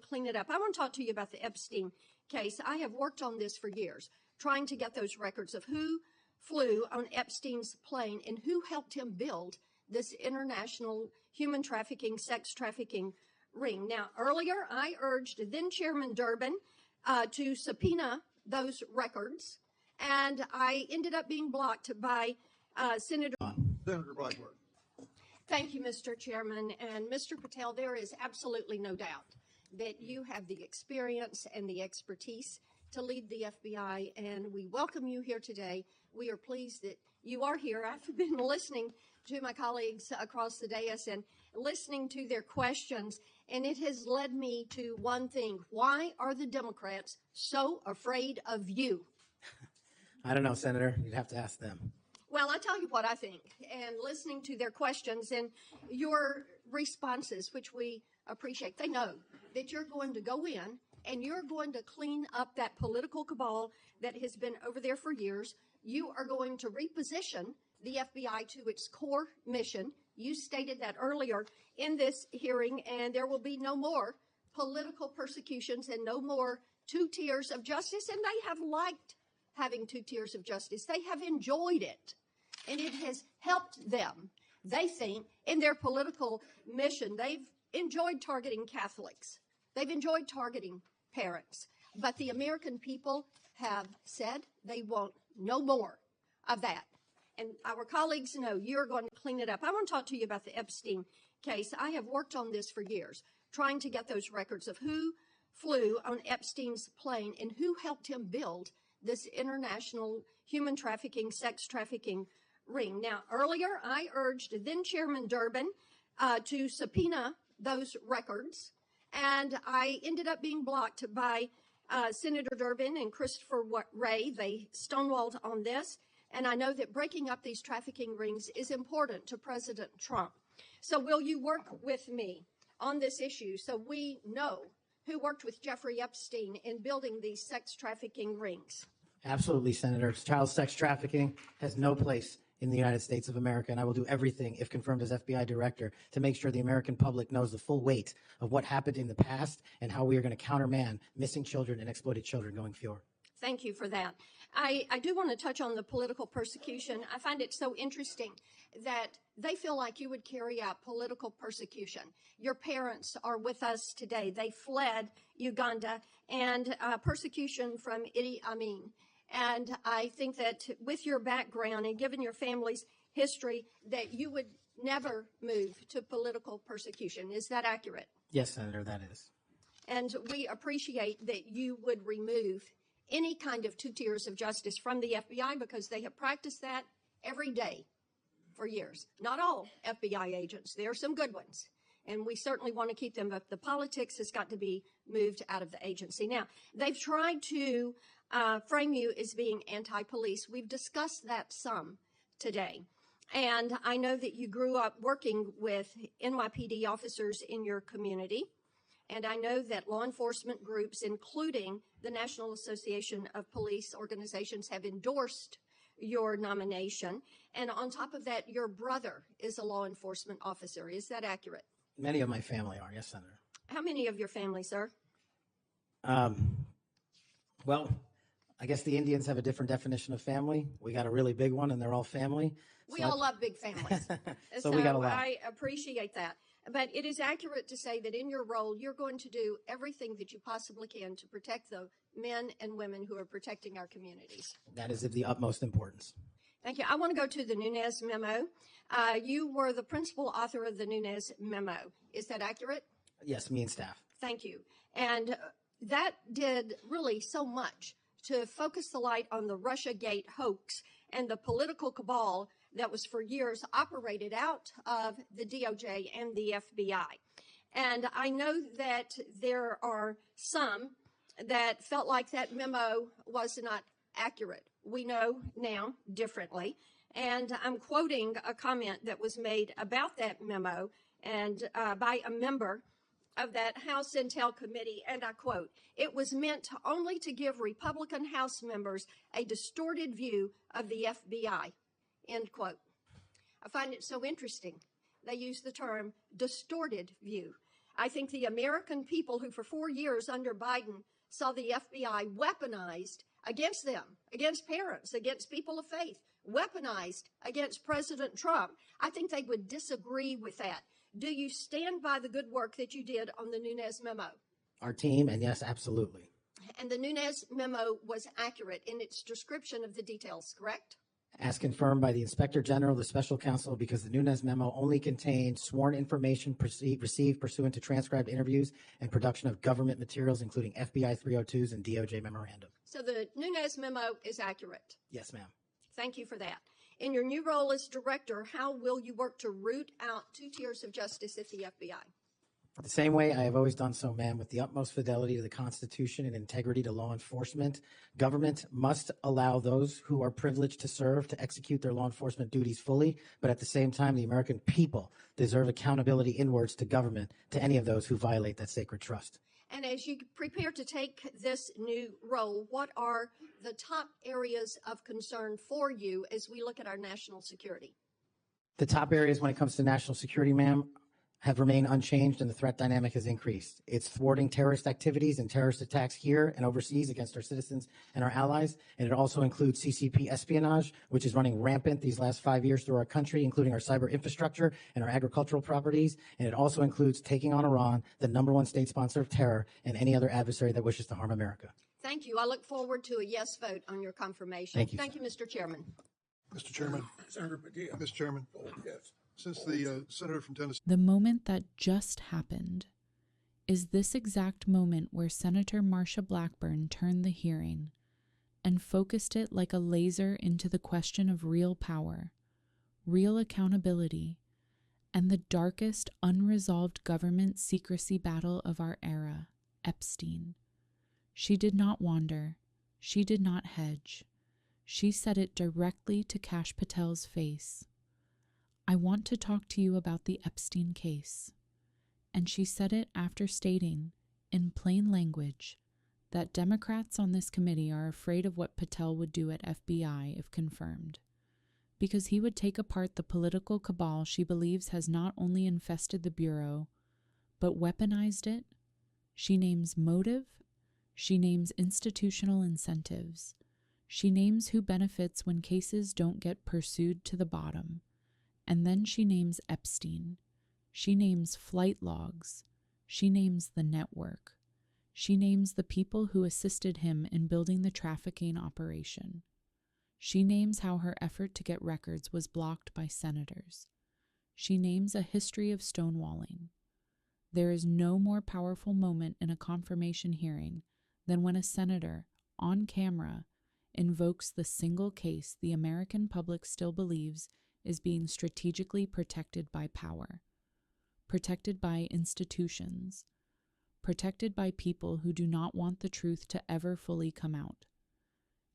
clean it up. I want to talk to you about the Epstein case. I have worked on this for years, trying to get those records of who flew on Epstein's plane and who helped him build this international human trafficking, sex trafficking ring. Now, earlier I urged then Chairman Durbin to subpoena those records, and I ended up being blocked by Senator Blackburn. Thank you, Mr. Chairman. And Mr. Patel, there is absolutely no doubt that you have the experience and the expertise to lead the FBI, and we welcome you here today. We are pleased that you are here. I've been listening to my colleagues across the dais and listening to their questions, and it has led me to one thing. Why are the Democrats so afraid of you? I don't know, Senator. You'd have to ask them. Well, I tell you what I think, and listening to their questions and your responses, which we appreciate, they know that you're going to go in and you're going to clean up that political cabal that has been over there for years. You are going to reposition the FBI to its core mission. You stated that earlier in this hearing, and there will be no more political persecutions and no more two tiers of justice, and they have liked having two tiers of justice. They have enjoyed it, and it has helped them, they think, in their political mission. They've enjoyed targeting Catholics. They've enjoyed targeting parents. But the American people have said they want no more of that. And our colleagues know you're going to clean it up. I want to talk to you about the Epstein case. I have worked on this for years, trying to get those records of who flew on Epstein's plane and who helped him build this international human trafficking, sex trafficking ring. Now, earlier I urged then Chairman Durbin to subpoena those records, and I ended up being blocked by Senator Durbin and Christopher Wray. They stonewalled on this, and I know that breaking up these trafficking rings is important to President Trump. So will you work with me on this issue so we know who worked with Jeffrey Epstein in building these sex trafficking rings? Absolutely, Senator. Child sex trafficking has no place in the United States of America, and I will do everything, if confirmed as FBI director, to make sure the American public knows the full weight of what happened in the past and how we are going to countermand missing children and exploited children going forward. Thank you for that. I do want to touch on the political persecution. I find it so interesting that they feel like you would carry out political persecution. Your parents are with us today. They fled Uganda and persecution from Idi Amin. And I think that with your background and given your family's history, that you would never move to political persecution. Is that accurate? Yes, Senator, that is. And we appreciate that you would remove any kind of two tiers of justice from the FBI because they have practiced that every day for years. Not all FBI agents. There are some good ones, and we certainly want to keep them, but the politics has got to be moved out of the agency. Now, they've tried to frame you as being anti-police. We've discussed that some today. And I know that you grew up working with NYPD officers in your community. And I know that law enforcement groups, including the National Association of Police Organizations, have endorsed your nomination. And on top of that, your brother is a law enforcement officer. Is that accurate? Many of my family are, yes, Senator. How many of your family, sir? Well, I guess the Indians have a different definition of family. We got a really big one, and they're all family. We all love big families. So we got a lot. I appreciate that. But it is accurate to say that in your role, you're going to do everything that you possibly can to protect the men and women who are protecting our communities. That is of the utmost importance. Thank you. I want to go to the Nunes memo. You were the principal author of the Nunes memo. Is that accurate? Yes, me and staff. Thank you. And that did really so much to focus the light on the Russiagate hoax and the political cabal that was for years operated out of the DOJ and the FBI. And I know that there are some that felt like that memo was not accurate. We know now differently. And I'm quoting a comment that was made about that memo and by a member of that House Intel Committee, and I quote, "It was meant only to give Republican House members a distorted view of the FBI," end quote. I find it so interesting. They use the term distorted view. I think the American people who for 4 years under Biden saw the FBI weaponized against them, against parents, against people of faith, weaponized against President Trump, I think they would disagree with that. Do you stand by the good work that you did on the Nunes memo? Our team, and yes, absolutely. And the Nunes memo was accurate in its description of the details, correct? As confirmed by the Inspector General, the Special Counsel, because the Nunes memo only contained sworn information received pursuant to transcribed interviews and production of government materials, including FBI 302s and DOJ memorandum. So the Nunes memo is accurate. Yes, ma'am. Thank you for that. In your new role as director, how will you work to root out 2 tiers of justice at the FBI? The same way I have always done so, ma'am, with the utmost fidelity to the Constitution and integrity to law enforcement. Government must allow those who are privileged to serve to execute their law enforcement duties fully, but at the same time, the American people deserve accountability inwards to government, to any of those who violate that sacred trust. And as you prepare to take this new role, what are the top areas of concern for you as we look at our national security? The top areas when it comes to national security, ma'am, have remained unchanged, and the threat dynamic has increased. It's thwarting terrorist activities and terrorist attacks here and overseas against our citizens and our allies. And it also includes CCP espionage, which is running rampant these last 5 years through our country, including our cyber infrastructure and our agricultural properties. And it also includes taking on Iran, the #1 state sponsor of terror, and any other adversary that wishes to harm America. Thank you. I look forward to a yes vote on your confirmation. Thank you, Mr. Chairman. Mr. Chairman. Senator Padilla. Mr. Chairman. Yes. Since the senator from Tennessee. The moment that just happened is this exact moment where Senator Marsha Blackburn turned the hearing and focused it like a laser into the question of real power, real accountability, and the darkest unresolved government secrecy battle of our era, Epstein. She did not wander. She did not hedge. She said it directly to Kash Patel's face. I want to talk to you about the Epstein case. And she said it after stating, in plain language, that Democrats on this committee are afraid of what Patel would do at FBI if confirmed, because he would take apart the political cabal she believes has not only infested the Bureau, but weaponized it. She names motive. She names institutional incentives. She names who benefits when cases don't get pursued to the bottom. And then she names Epstein. She names flight logs. She names the network. She names the people who assisted him in building the trafficking operation. She names how her effort to get records was blocked by senators. She names a history of stonewalling. There is no more powerful moment in a confirmation hearing than when a senator, on camera, invokes the single case the American public still believes is being strategically protected by power, protected by institutions, protected by people who do not want the truth to ever fully come out.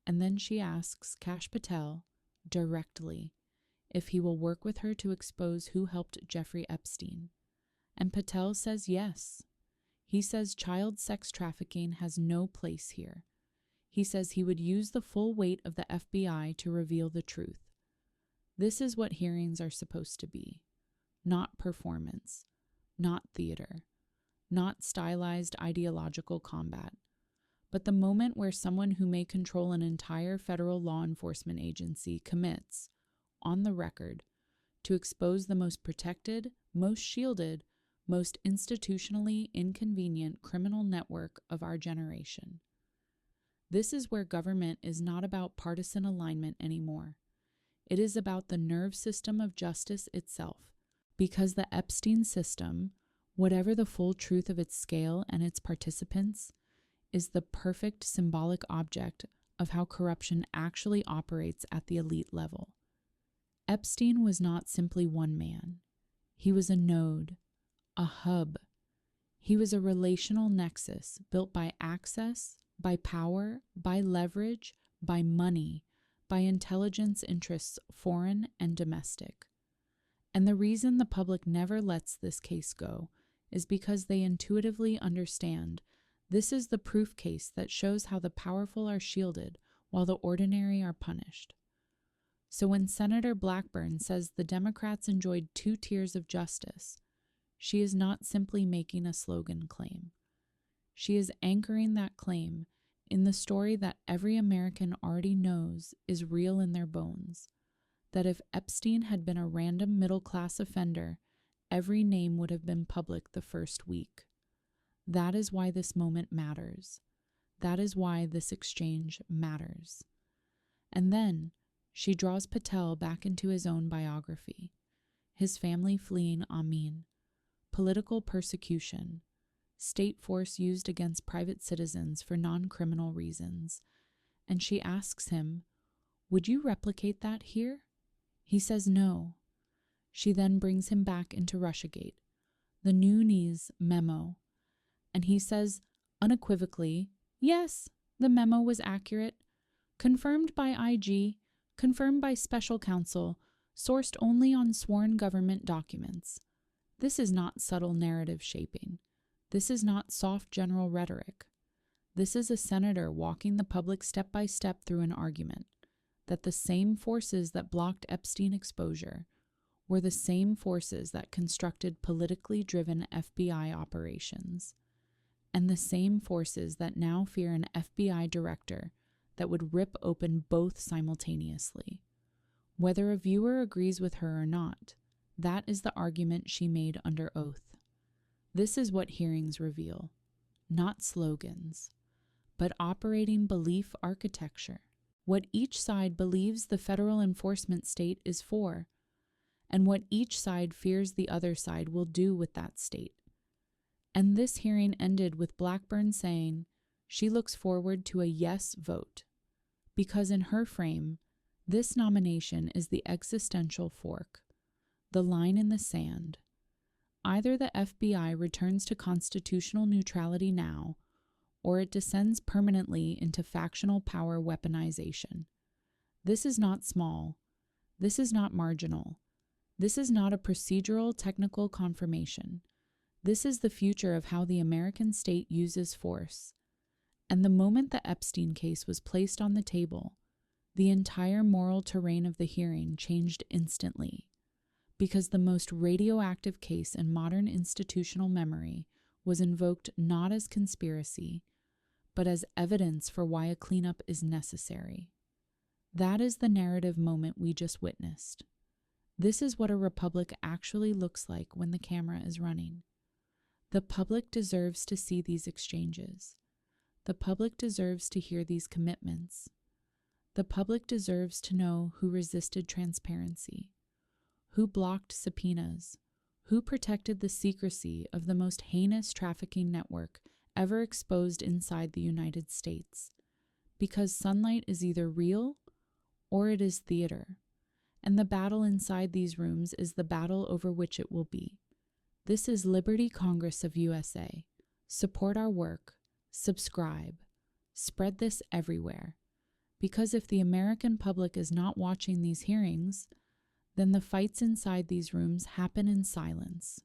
And then she asks Kash Patel directly if he will work with her to expose who helped Jeffrey Epstein. And Patel says yes. He says child sex trafficking has no place here. He says he would use the full weight of the FBI to reveal the truth. This is what hearings are supposed to be. Not performance, not theater, not stylized ideological combat, but the moment where someone who may control an entire federal law enforcement agency commits, on the record, to expose the most protected, most shielded, most institutionally inconvenient criminal network of our generation. This is where government is not about partisan alignment anymore. It is about the nerve system of justice itself, because the Epstein system, whatever the full truth of its scale and its participants, is the perfect symbolic object of how corruption actually operates at the elite level. Epstein was not simply one man. He was a node, a hub. He was a relational nexus built by access, by power, by leverage, by money, by intelligence interests, foreign and domestic. And the reason the public never lets this case go is because they intuitively understand this is the proof case that shows how the powerful are shielded while the ordinary are punished. So when Senator Blackburn says the Democrats enjoyed 2 tiers of justice, she is not simply making a slogan claim. She is anchoring that claim in the story that every American already knows is real in their bones, that if Epstein had been a random middle-class offender, every name would have been public the first week. That is why this moment matters. That is why this exchange matters. And then she draws Patel back into his own biography, his family fleeing Amin, political persecution, state force used against private citizens for non-criminal reasons, and she asks him, "Would you replicate that here?" He says no. She then brings him back into Russiagate, the Nooney's memo, and he says unequivocally, yes, the memo was accurate, confirmed by IG, confirmed by special counsel, sourced only on sworn government documents. This is not subtle narrative shaping. This is not soft general rhetoric. This is a senator walking the public step by step through an argument that the same forces that blocked Epstein exposure were the same forces that constructed politically driven FBI operations, and the same forces that now fear an FBI director that would rip open both simultaneously. Whether a viewer agrees with her or not, that is the argument she made under oath. This is what hearings reveal, not slogans, but operating belief architecture, what each side believes the federal enforcement state is for, and what each side fears the other side will do with that state. And this hearing ended with Blackburn saying she looks forward to a yes vote, because in her frame, this nomination is the existential fork, the line in the sand. Either the FBI returns to constitutional neutrality now, or it descends permanently into factional power weaponization. This is not small. This is not marginal. This is not a procedural technical confirmation. This is the future of how the American state uses force. And the moment the Epstein case was placed on the table, the entire moral terrain of the hearing changed instantly, because the most radioactive case in modern institutional memory was invoked not as conspiracy, but as evidence for why a cleanup is necessary. That is the narrative moment we just witnessed. This is what a republic actually looks like when the camera is running. The public deserves to see these exchanges. The public deserves to hear these commitments. The public deserves to know who resisted transparency, who blocked subpoenas, who protected the secrecy of the most heinous trafficking network ever exposed inside the United States. Because sunlight is either real or it is theater, and the battle inside these rooms is the battle over which it will be. This is Liberty Congress of USA. Support our work. Subscribe. Spread this everywhere. Because if the American public is not watching these hearings, then the fights inside these rooms happen in silence.